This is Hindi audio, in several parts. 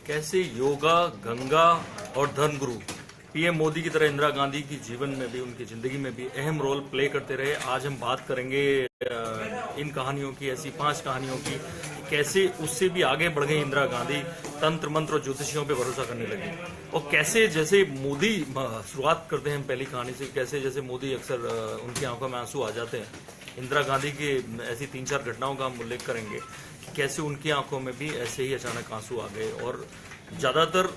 कैसे योगा, गंगा और धर्मगुरु पीएम मोदी की तरह इंदिरा गांधी की जीवन में भी, उनकी जिंदगी में भी अहम रोल प्ले करते रहे। आज हम बात करेंगे इन कहानियों की, ऐसी 5 कहानियों की, कैसे उससे भी आगे बढ़ गई इंदिरा गांधी, तंत्र मंत्र और ज्योतिषियों पे भरोसा करने लगी। और कैसे जैसे मोदी, शुरुआत करते हैं पहली कहानी से, कैसे जैसे मोदी अक्सर उनकी आंखों में आंसू आ जाते हैं, इंदिरा गांधी की ऐसी 3-4 घटनाओं का हम उल्लेख करेंगे कि कैसे उनकी आंखों में भी ऐसे ही अचानक आंसू आ गए। और ज्यादातर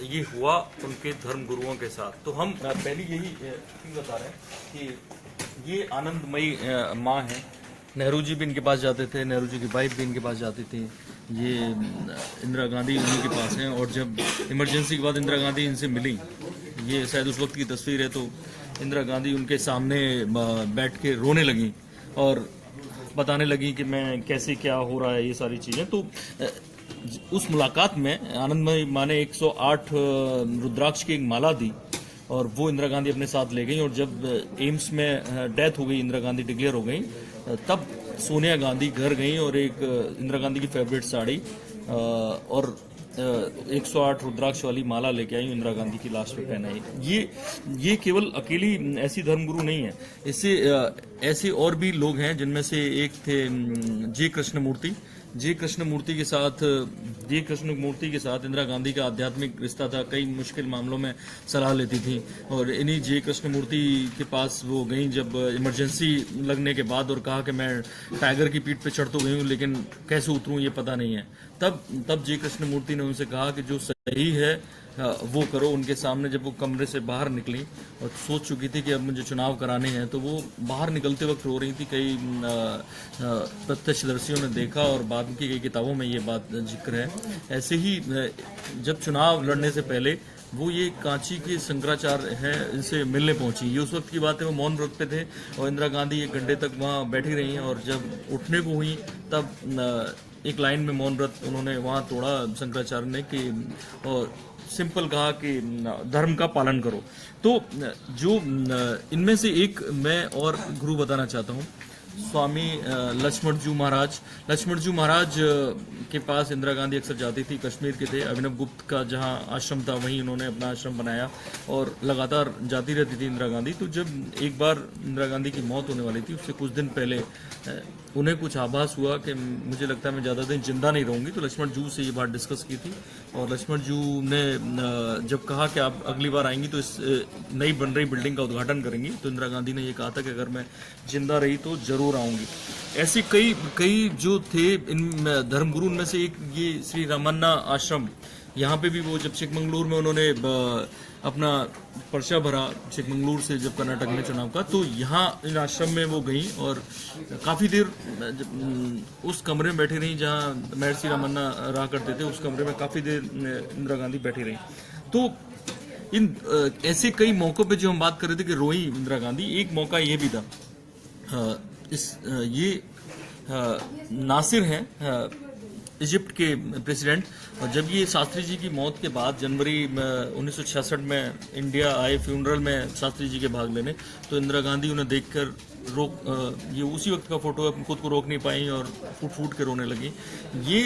ये हुआ उनके धर्म गुरुओं के साथ। तो हम पहले यही चीज बता रहे हैं कि ये आनंदमयी माँ है। नेहरू जी भी इनके पास जाते थे, नेहरू जी की वाइफ भी इनके पास जाती थी। ये इंदिरा गांधी उन्हीं के पास हैं। और जब इमरजेंसी के बाद इंदिरा गांधी इनसे मिली, ये शायद उस वक्त की तस्वीर है, तो इंदिरा गांधी उनके सामने बैठ के रोने लगी और बताने लगी कि मैं कैसे, क्या हो रहा है, ये सारी चीजें। तो उस मुलाकात में आनंदमयी माँ ने 108 रुद्राक्ष की एक माला दी और वो इंदिरा गांधी अपने साथ ले गई। और जब एम्स में डेथ हो गई, इंदिरा गांधी डिक्लेयर हो गई, तब सोनिया गांधी घर गई और एक इंदिरा गांधी की फेवरेट साड़ी और 108 रुद्राक्ष वाली माला लेके आई, इंदिरा गांधी की लाश पे पहनाई। ये केवल अकेली ऐसी धर्मगुरु नहीं है, इससे ऐसे और भी लोग हैं, जिनमें से एक थे जे कृष्णमूर्ति। जे कृष्णमूर्ति के साथ इंदिरा गांधी का आध्यात्मिक रिश्ता था। कई मुश्किल मामलों में सलाह लेती थी और इन्हीं जे कृष्णमूर्ति के पास वो गई जब इमरजेंसी लगने के बाद, और कहा कि मैं टाइगर की पीठ पे चढ़ तो गई हूँ, लेकिन कैसे उतरूँ ये पता नहीं है। तब जे कृष्णमूर्ति ने उनसे कहा कि जो सही है वो करो। उनके सामने जब वो कमरे से बाहर निकली और सोच चुकी थी कि अब मुझे चुनाव कराने हैं, तो वो बाहर निकलते वक्त रो रही थी। कई प्रत्यक्षदर्शियों ने देखा और बाद की कई किताबों में ये बात जिक्र है। ऐसे ही जब चुनाव लड़ने से पहले वो ये कांची के शंकराचार्य हैं, इनसे मिलने पहुंची। ये उस वक्त की बात है, वो मौन व्रत पे थे और इंदिरा गांधी 1 घंटे तक वहाँ बैठी रही। और जब उठने को हुई तब एक लाइन में मौन व्रत उन्होंने वहाँ तोड़ा शंकराचार्य ने, कि और सिंपल कहा कि धर्म का पालन करो। तो जो इनमें से एक मैं और गुरु बताना चाहता हूँ, स्वामी लक्ष्मणजू महाराज। लक्ष्मणजू महाराज के पास इंदिरा गांधी अक्सर जाती थी। कश्मीर के थे, अभिनव गुप्त का जहां आश्रम था वहीं उन्होंने अपना आश्रम बनाया और लगातार जाती रहती थी इंदिरा गांधी। तो जब एक बार इंदिरा गांधी की मौत होने वाली थी, उससे कुछ दिन पहले उन्हें कुछ आभास हुआ कि मुझे लगता है मैं ज़्यादा दिन जिंदा नहीं रहूंगी। तो लक्ष्मण जू से ये बात डिस्कस की थी और लक्ष्मण जू ने जब कहा कि आप अगली बार आएंगी तो इस नई बन रही बिल्डिंग का उद्घाटन करेंगी, तो इंदिरा गांधी ने ये कहा था कि अगर मैं जिंदा रही तो जरूर आऊंगी। ऐसे कई जो थे इन धर्मगुरु, उनमें से एक ये श्री रामन्ना आश्रम। यहाँ पे भी वो जब चिकमंगलूर में उन्होंने अपना पर्चा भरा, चिकमंगलूर से जब कर्नाटक में चुनाव का, तो यहाँ इन आश्रम में वो गई और काफी देर उस कमरे में बैठी रही जहाँ महर्षि रामन्ना रहा करते थे। उस कमरे में काफी देर इंदिरा गांधी बैठी रही। तो इन ऐसे कई मौकों पे जो हम बात कर रहे थे कि रोई इंदिरा गांधी, एक मौका ये भी था, ये नासिर हैं इजिप्ट के प्रेसिडेंट। और जब ये शास्त्री जी की मौत के बाद जनवरी 1966 में इंडिया आए फ्यूनरल में शास्त्री जी के भाग लेने, तो इंदिरा गांधी उन्हें देखकर ये उसी वक्त का फोटो है, खुद को रोक नहीं पाई और फूट फूट के रोने लगी। ये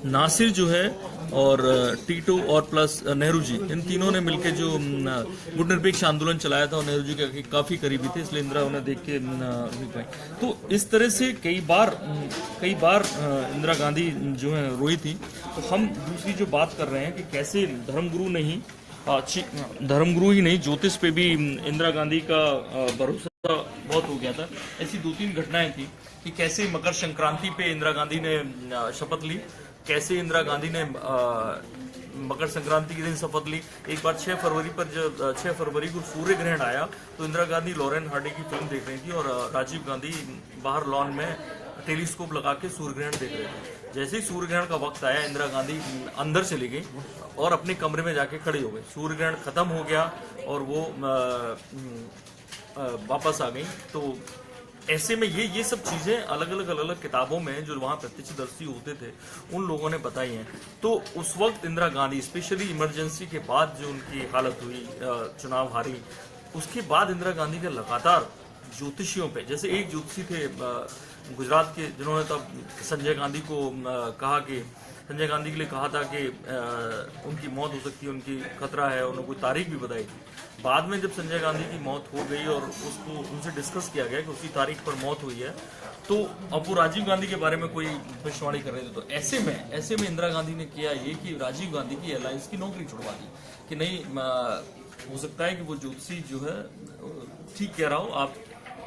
नासिर जो है और टीटो और प्लस नेहरू जी, इन तीनों ने मिलकर जो गुटनिरपेक्ष आंदोलन चलाया था और नेहरू जी के काफी करीबी थे, इसलिए इंदिरा उन्हें देख के रुक पाई। तो इस तरह से कई बार इंदिरा गांधी जो है रोई थी। तो हम दूसरी जो बात कर रहे हैं कि कैसे धर्मगुरु ही नहीं, ज्योतिष पे भी इंदिरा गांधी का भरोसा बहुत हो गया था। ऐसी 2-3 घटनाएं थी कि कैसे मकर संक्रांति पे इंदिरा गांधी ने शपथ ली, कैसे इंदिरा गांधी ने मकर संक्रांति के दिन शपथ ली। एक बार 6 फरवरी पर जब 6 फरवरी को सूर्य ग्रहण आया, तो इंदिरा गांधी लॉरेन हार्डी की फिल्म देख रही थी और राजीव गांधी बाहर लॉन में टेलीस्कोप लगा के सूर्य ग्रहण देख रहे थे। जैसे ही सूर्य ग्रहण का वक्त आया, इंदिरा गांधी अंदर चली गई और अपने कमरे में जाके खड़ी हो गई। सूर्य ग्रहण खत्म हो गया और वो वापस आ गई। तो ऐसे में ये सब चीजें अलग अलग किताबों में जो वहाँ प्रत्यक्षदर्शी होते थे उन लोगों ने बताई हैं। तो उस वक्त इंदिरा गांधी, स्पेशली इमरजेंसी के बाद जो उनकी हालत हुई, चुनाव हारी, उसके बाद इंदिरा गांधी ने लगातार ज्योतिषियों पे, जैसे एक ज्योतिषी थे गुजरात के जिन्होंने तब संजय गांधी को कहा कि संजय गांधी के लिए कहा था कि उनकी मौत हो सकती है, उनकी खतरा है, उन्होंने कोई तारीख भी बताई थी। बाद में जब संजय गांधी की मौत हो गई और उसको उनसे डिस्कस किया गया कि उसी तारीख पर मौत हुई है, तो अब वो राजीव गांधी के बारे में कोई भविष्यवाणी कर रहे थे। तो ऐसे में इंदिरा गांधी ने किया ये कि राजीव गांधी की एयरलाइंस की नौकरी छुड़वा दी कि नहीं, हो सकता है कि वो ज्योतिषी जो है ठीक कह रहा हो आप,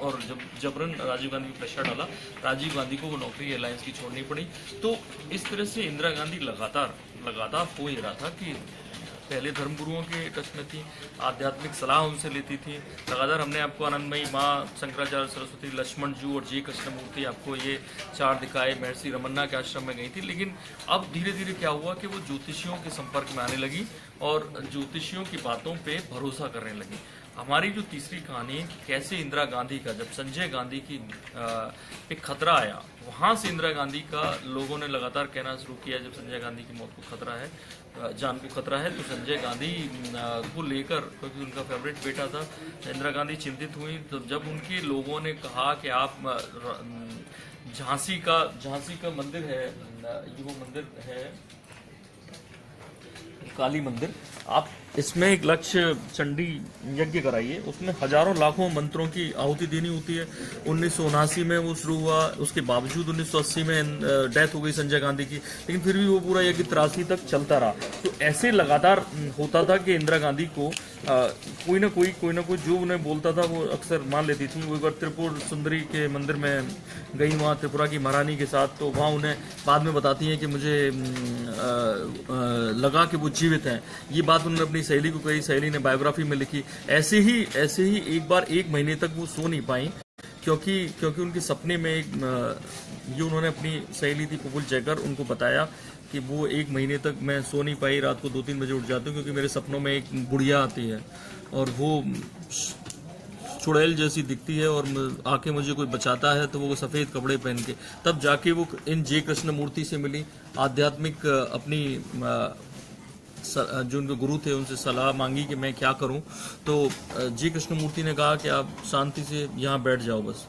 और जब जबरन राजीव गांधी को प्रेशर डाला, राजीव गांधी को वो नौकरी एयरलाइंस की छोड़नी पड़ी। तो इस तरह से इंदिरा गांधी लगातार हो ही रहा था कि पहले धर्मगुरुओं के टच में थी, आध्यात्मिक सलाह उनसे लेती थी लगातार। हमने आपको आनंदमयी माँ, शंकराचार्य, सरस्वती, लक्ष्मण जी और जी कृष्णमूर्ति, आपको ये चार दिखाए, महर्षि रमन्ना के आश्रम में गई थी। लेकिन अब धीरे धीरे क्या हुआ कि वो ज्योतिषियों के संपर्क में आने लगी और ज्योतिषियों की बातों पे भरोसा करने लगी। हमारी जो तीसरी कहानी है कि कैसे इंदिरा गांधी का, जब संजय गांधी की पे खतरा आया, वहां से इंदिरा गांधी का लोगों ने लगातार कहना शुरू किया, जब संजय गांधी की मौत को खतरा है, जान को खतरा है, तो संजय गांधी को लेकर, क्योंकि उनका फेवरेट बेटा था, इंदिरा गांधी चिंतित हुई। तो जब उनके लोगों ने कहा कि आप झांसी का मंदिर है, ये वो मंदिर है काली मंदिर, आप इसमें एक लक्ष्य चंडी यज्ञ कराइए, उसमें हजारों लाखों मंत्रों की आहुति देनी होती है। 1979 में वो शुरू हुआ, उसके बावजूद 1980 में डेथ हो गई संजय गांधी की, लेकिन फिर भी वो पूरा यज्ञ 83 तक चलता रहा। तो ऐसे लगातार होता था कि इंदिरा गांधी को कोई ना कोई जो उन्हें बोलता था वो अक्सर मान लेती थी। वो एक बार त्रिपुर सुंदरी के मंदिर में गई, वहाँ त्रिपुरा की महारानी के साथ, तो वहाँ उन्हें बाद में बताती हैं कि मुझे लगा कि वो जीवित हैं। ये बात उन्होंने अपनी सहेली को कही, सहेली ने बायोग्राफी में लिखी। ऐसे ही एक बार 1 महीने तक वो सो नहीं पाई, क्योंकि उनके सपने में ये उन्होंने अपनी सहेली थी पुपुल जयकर, उनको बताया कि वो 1 महीने तक मैं सो नहीं पाई, रात को 2-3 बजे उठ जाती हूँ, क्योंकि मेरे सपनों में एक बुढ़िया आती है और वो चुड़ैल जैसी दिखती है और आके मुझे कोई बचाता है, तो वो सफ़ेद कपड़े पहन के, तब जाके वो इन जे कृष्णमूर्ति से मिली, आध्यात्मिक अपनी जो उनके गुरु थे उनसे सलाह मांगी कि मैं क्या करूं। तो जी कृष्णमूर्ति ने कहा कि आप शांति से यहाँ बैठ जाओ बस।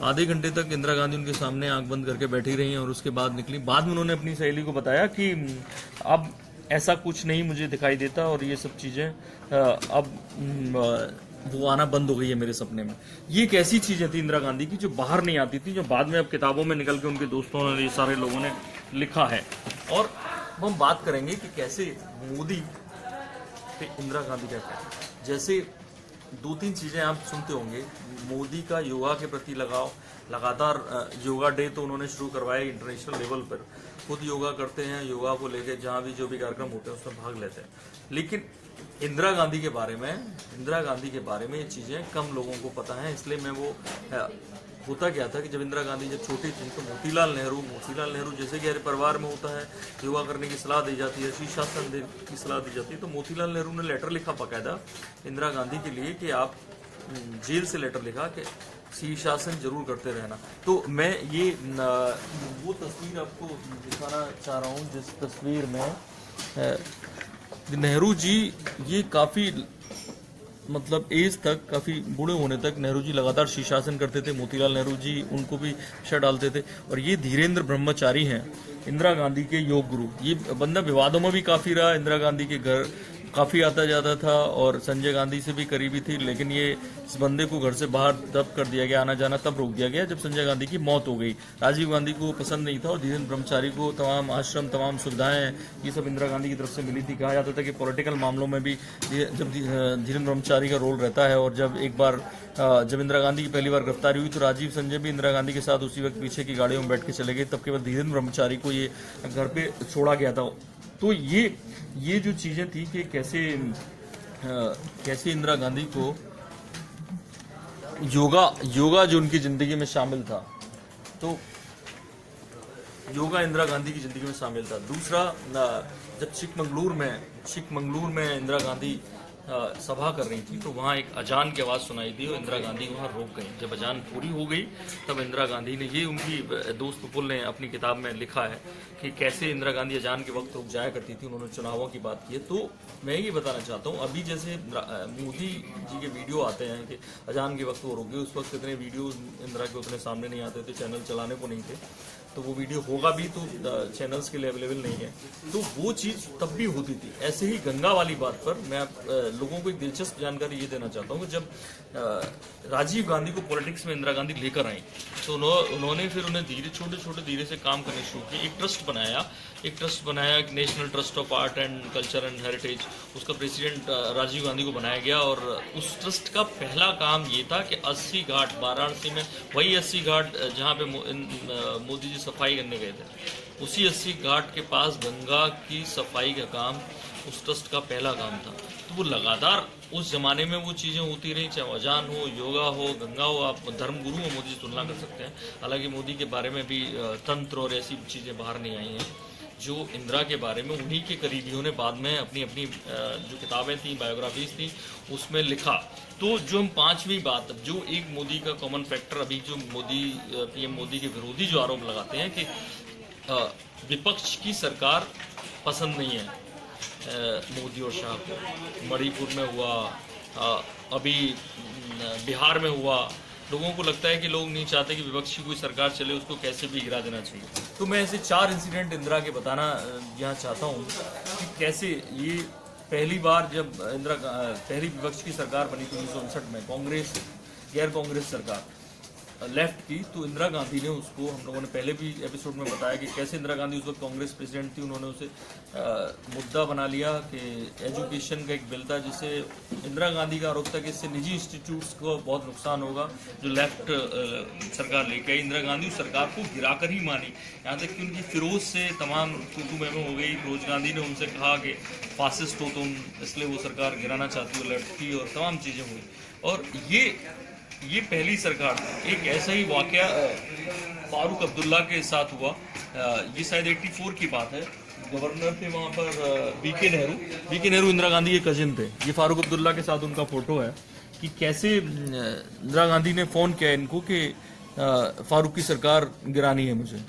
आधे घंटे तक इंदिरा गांधी उनके सामने आंख बंद करके बैठी रही और उसके बाद निकली। बाद में उन्होंने अपनी सहेली को बताया कि अब ऐसा कुछ नहीं मुझे दिखाई देता और ये सब चीज़ें अब वो आना बंद हो गई है मेरे सपने में। ये एक ऐसी चीज़ें थी इंदिरा गांधी की जो बाहर नहीं आती थी, जो बाद में अब किताबों में निकल के उनके दोस्तों ने, ये सारे लोगों ने लिखा है। और हम बात करेंगे कि कैसे मोदी पे इंदिरा गांधी कहते हैं। जैसे 2-3 चीज़ें आप सुनते होंगे, मोदी का योगा के प्रति लगाव, लगातार योगा डे तो उन्होंने शुरू करवाया इंटरनेशनल लेवल पर, खुद योगा करते हैं, योगा को लेकर जहाँ भी जो भी कार्यक्रम होते हैं उसमें भाग लेते हैं। लेकिन इंदिरा गांधी के बारे में ये चीज़ें कम लोगों को पता है, इसलिए मैं वो होता क्या था कि जब इंदिरा गांधी जब छोटी थी तो मोतीलाल नेहरू जैसे कि हर परिवार में होता है, योगा करने की सलाह दी जाती है, शीर्षासन की सलाह दी जाती है। तो मोतीलाल नेहरू ने लेटर लिखा बाकायदा इंदिरा गांधी के लिए कि आप जेल से लेटर लिखा कि शीर्षासन जरूर करते रहना। तो मैं ये वो तस्वीर आपको दिखाना चाह रहा हूँ, जिस तस्वीर में नेहरू जी, ये काफ़ी मतलब एज तक, काफ़ी बूढ़े होने तक नेहरू जी लगातार शीर्षासन करते थे। मोतीलाल नेहरू जी उनको भी शर डालते थे। और ये धीरेन्द्र ब्रह्मचारी हैं, इंदिरा गांधी के योग गुरु। ये बंदा विवादों में भी काफ़ी रहा, इंदिरा गांधी के घर काफ़ी आता जाता था और संजय गांधी से भी करीबी थी। लेकिन ये इस बंदे को घर से बाहर तब कर दिया गया, आना जाना तब रोक दिया गया जब संजय गांधी की मौत हो गई। राजीव गांधी को पसंद नहीं था और धीरेन्द्र ब्रह्मचारी को तमाम आश्रम, तमाम सुविधाएं, ये सब इंदिरा गांधी की तरफ से मिली थी। कहा जाता था कि पॉलिटिकल मामलों में भी जब धीरेन्द्र ब्रह्मचारी का रोल रहता है। और जब एक बार जब इंदिरा गांधी की पहली बार गिरफ्तारी हुई तो राजीव संजय भी इंदिरा गांधी के साथ उसी वक्त पीछे की गाड़ियों में बैठ के चले गए। तब केवल धीरेन्द्र ब्रह्मचारी को ये घर पे छोड़ा गया था। तो ये जो चीज़ें थी कि कैसे इंदिरा गांधी को योगा जो उनकी ज़िंदगी में शामिल था, तो योगा इंदिरा गांधी की ज़िंदगी में शामिल था। दूसरा, जब चिकमंगलूर में इंदिरा गांधी सभा कर रही थी, तो वहाँ एक अजान की आवाज़ सुनाई दी और इंदिरा गांधी वहाँ रुक गई। जब अजान पूरी हो गई तब इंदिरा गांधी ने, ये उनकी दोस्त पुपुल ने अपनी किताब में लिखा है कि कैसे इंदिरा गांधी अजान के वक्त रुक जाया करती थी। उन्होंने चुनावों की बात की है। तो मैं ये बताना चाहता हूँ, अभी जैसे मोदी जी के वीडियो आते हैं कि अजान के वक्त वो रुक गए, उस वक्त इतने वीडियो इंदिरा के उतने सामने नहीं आते थे, चैनल चलाने को नहीं थे, तो वो वीडियो होगा भी तो चैनल्स के लिए अवेलेबल नहीं है, तो वो चीज़ तब भी होती थी। ऐसे ही गंगा वाली बात पर मैं लोगों को एक दिलचस्प जानकारी ये देना चाहता हूँ कि जब राजीव गांधी को पॉलिटिक्स में इंदिरा गांधी लेकर आई, तो उन्होंने फिर उन्हें धीरे से काम करने शुरू किए। एक ट्रस्ट बनाया national trust of art and culture and heritage, उसका प्रेसिडेंट राजीव गांधी को बनाया गया। और उस ट्रस्ट का पहला काम ये था कि 80 घाट, वाराणसी में वही 80 घाट जहाँ पे मोदी जी सफाई करने गए थे, उसी 80 घाट के पास गंगा की सफाई का काम उस ट्रस्ट का पहला काम था। तो वो लगातार उस जमाने में वो चीज़ें होती रही, चाहे अजान हो, योगा हो, गंगा हो। आप धर्म गुरु में मोदी से तुलना कर सकते हैं। हालांकि मोदी के बारे में भी तंत्र और ऐसी चीज़ें बाहर नहीं आई हैं जो इंदिरा के बारे में उन्हीं के करीबियों ने बाद में अपनी जो किताबें थी, बायोग्राफीज थी, उसमें लिखा। तो जो हम पांचवी बात, जो एक मोदी का कॉमन फैक्टर, अभी जो पीएम मोदी के विरोधी जो आरोप लगाते हैं कि विपक्ष की सरकार पसंद नहीं है मोदी और शाह को। मणिपुर में हुआ, अभी बिहार में हुआ, लोगों को लगता है कि लोग नहीं चाहते कि विपक्ष की कोई सरकार चले, उसको कैसे भी गिरा देना चाहिए। तो मैं ऐसे 4 इंसिडेंट इंदिरा के बताना यहाँ चाहता हूँ कि कैसे ये पहली बार जब इंदिरा पहली विपक्ष की सरकार बनी थी 1959 में, कांग्रेस, गैर कांग्रेस सरकार लेफ्ट की, तो इंदिरा गांधी ने उसको, हम लोगों ने पहले भी एपिसोड में बताया कि कैसे इंदिरा गांधी उस वक्त कांग्रेस प्रेसिडेंट थी, उन्होंने उसे मुद्दा बना लिया कि एजुकेशन का एक बिल था, जिससे इंदिरा गांधी का आरोप था कि इससे निजी इंस्टीट्यूट्स को बहुत नुकसान होगा, जो लेफ्ट सरकार लेके आई। इंदिरा गांधी उस सरकार को गिराकर ही मानी, यहाँ तक कि उनकी फिरोज से तमाम तू में हो गई। फिरोज गांधी ने उनसे कहा कि फासिस्ट हो तुम, इसलिए वो सरकार गिराना चाहती हो लेफ्ट की, और तमाम चीज़ें हुई। और ये पहली सरकार थी। एक ऐसा ही वाकया फारूक अब्दुल्ला के साथ हुआ, ये शायद 84 की बात है। गवर्नर थे वहाँ पर बीके नेहरू इंदिरा गांधी के कजिन थे। ये फारूक अब्दुल्ला के साथ उनका फोटो है कि कैसे इंदिरा गांधी ने फ़ोन किया इनको कि फारूक की सरकार गिरानी है मुझे,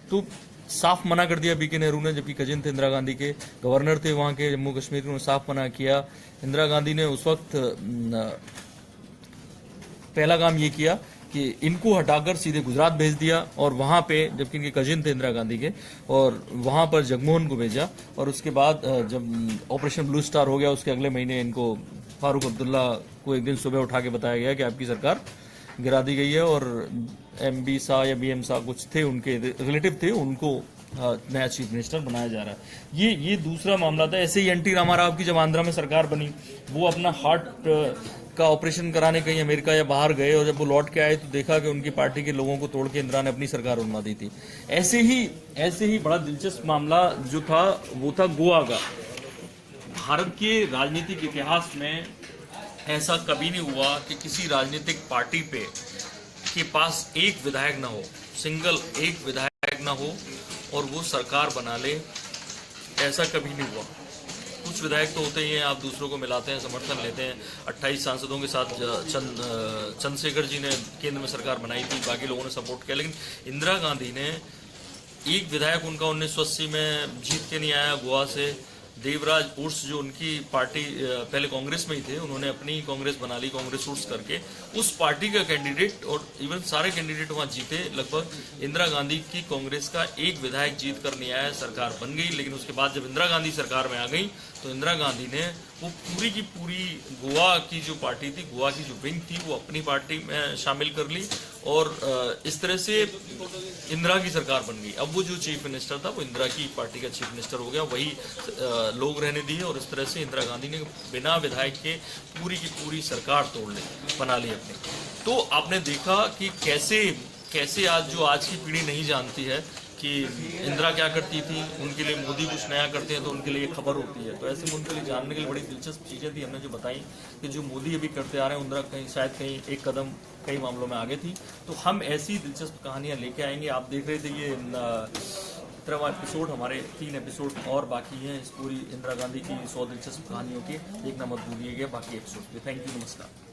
तो साफ मना कर दिया बीके नेहरू ने, जबकि कजिन थे इंदिरा गांधी के, गवर्नर थे वहाँ के जम्मू कश्मीर के, उन्होंने साफ मना किया। इंदिरा गांधी ने उस वक्त पहला काम ये किया कि इनको हटाकर सीधे गुजरात भेज दिया, और वहाँ पे, जबकि इनके कजिन थे इंदिरा गांधी के, और वहाँ पर जगमोहन को भेजा। और उसके बाद जब ऑपरेशन ब्लू स्टार हो गया, उसके अगले महीने इनको फारूक अब्दुल्ला को एक दिन सुबह उठा के बताया गया कि आपकी सरकार गिरा दी गई है, और MB शाह या BM शाह कुछ थे, उनके रिलेटिव थे, उनको नया चीफ मिनिस्टर बनाया जा रहा है। ये दूसरा मामला था। ऐसे ही NT रामाराव की जब आंध्रा में सरकार बनी, वो अपना हार्ट का ऑपरेशन कराने कहीं अमेरिका या बाहर गए, और जब वो लौट के आए तो देखा कि उनकी पार्टी के लोगों को तोड़ के इंदिरा ने अपनी सरकार बनवा दी थी। ऐसे ही बड़ा दिलचस्प मामला जो था वो था गोवा का। भारत के राजनीतिक इतिहास में ऐसा कभी नहीं हुआ कि किसी राजनीतिक पार्टी के पास एक विधायक ना हो, एक विधायक ना हो और वो सरकार बना ले। ऐसा कभी नहीं हुआ। कुछ विधायक तो होते ही हैं, आप दूसरों को मिलाते हैं, समर्थन लेते हैं। 28 सांसदों के साथ चंद्रशेखर जी ने केंद्र में सरकार बनाई थी, बाकी लोगों ने सपोर्ट किया, लेकिन इंदिरा गांधी ने एक विधायक उनका 1980 में जीत के नहीं आया गोवा से। देवराज उर्स जो उनकी पार्टी पहले कांग्रेस में ही थे, उन्होंने अपनी कांग्रेस बना ली, कांग्रेस उर्स करके उस पार्टी का कैंडिडेट, और इवन सारे कैंडिडेट वहां जीते लगभग। इंदिरा गांधी की कांग्रेस का एक विधायक जीत कर नहीं आया, सरकार बन गई। लेकिन उसके बाद जब इंदिरा गांधी सरकार में आ गई तो इंदिरा गांधी ने वो पूरी की पूरी गोवा की जो पार्टी थी, गोवा की जो विंग थी, वो अपनी पार्टी में शामिल कर ली, और इस तरह से इंदिरा की सरकार बन गई। अब वो जो चीफ मिनिस्टर था वो इंदिरा की पार्टी का चीफ मिनिस्टर हो गया, वही लोग रहने दिए, और इस तरह से इंदिरा गांधी ने बिना विधायक के पूरी की पूरी सरकार तोड़ ली, बना ली अपनी। तो आपने देखा कि कैसे आज की पीढ़ी नहीं जानती है कि इंदिरा क्या करती थी, उनके लिए मोदी कुछ नया करते हैं तो उनके लिए खबर होती है। तो ऐसे में उनके लिए जानने के लिए बड़ी दिलचस्प चीज़ें थी हमने जो बताई कि जो मोदी अभी करते आ रहे हैं, इंदिरा कहीं एक कदम कई मामलों में आगे थी। तो हम ऐसी दिलचस्प कहानियां लेके आएंगे। आप देख रहे थे ये 17वां एपिसोड, हमारे 3 एपिसोड और बाकी हैं इस पूरी इंदिरा गांधी की 100 दिलचस्प कहानियों के। देखना मत भूलिएगा बाकी एपिसोड पे। थैंक यू, नमस्कार।